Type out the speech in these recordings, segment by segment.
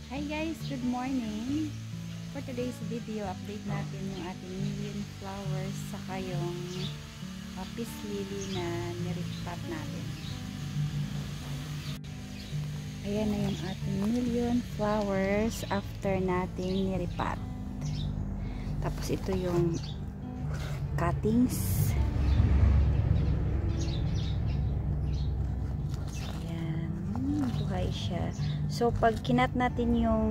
Hi guys, good morning. For today's video, update natin yung ating million flowers saka yung peace lily na nirepot natin. Ayan na yung ating million flowers after natin nirepot. Tapos ito yung cuttings. Ayan, buhay siya. So, pag kinat natin yung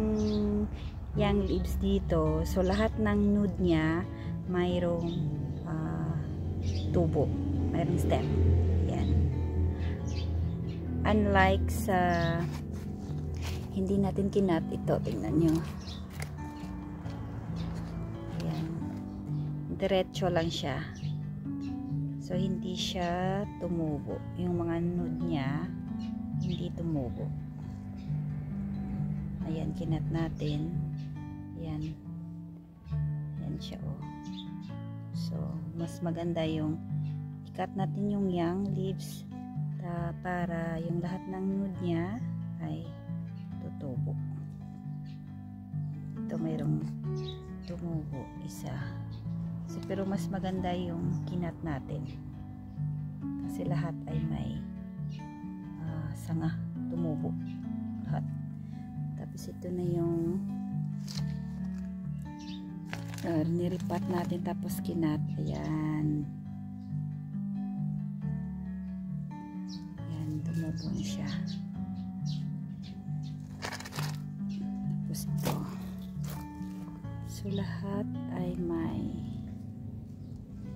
young leaves dito, so lahat ng nude niya mayroong tubo, mayroong stem. Yan. Unlike sa hindi natin kinat, ito, tingnan nyo. Yan. Diretso lang siya. So, hindi siya tumubo. Yung mga nude niya, hindi tumubo. Ayan, kinat natin. Ayan. Ayan siya, oh. So, mas maganda yung ikat natin yung young leaves para yung lahat ng nude niya ay tutubo. Ito, mayroong tumubo. Isa. So, pero mas maganda yung kinat natin. Kasi lahat ay may sanga tumubo. Lahat. Tapos ito na yung niripat natin tapos kinat. Ayan. Ayan, tumubo na siya. Tapos ito. So lahat ay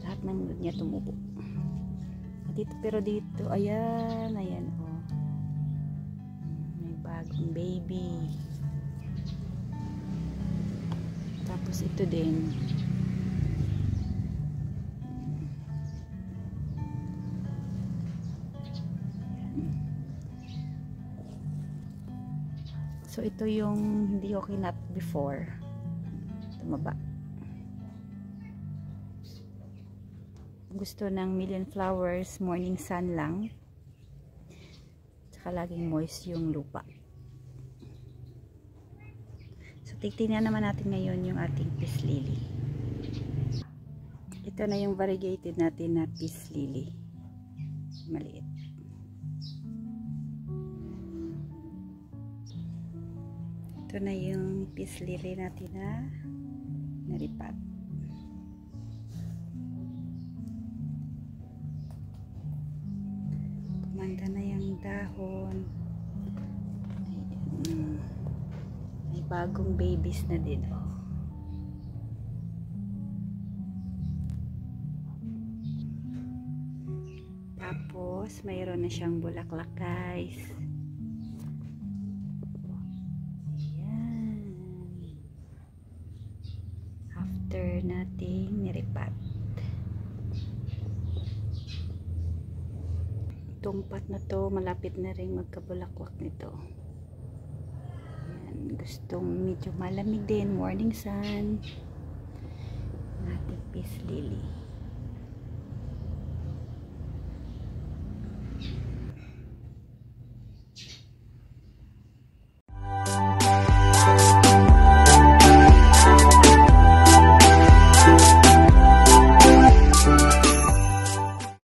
lahat ng nude niya tumubo. Dito, pero dito, ayan, ayan, oh. May bagong baby. Tapos ito din. So ito yung hindi ko kinat before. Tumaba. Gusto ng million flowers, morning sun lang. Tsaka laging moist yung lupa. So tignan naman natin ngayon yung ating peace lily. Ito na yung variegated natin na peace lily. Maliit. Ito na yung peace lily natin na naripat. Kumanda na yung dahon. Ayan. May bagong babies na din, oh. Tapos mayroon na siyang bulaklak, guys. Ayan. After nating niripat. Itong pot na to, malapit na rin magkabulaklak nito. Ayan. Gustong medyo malamig din, morning sun. Ating peace lily.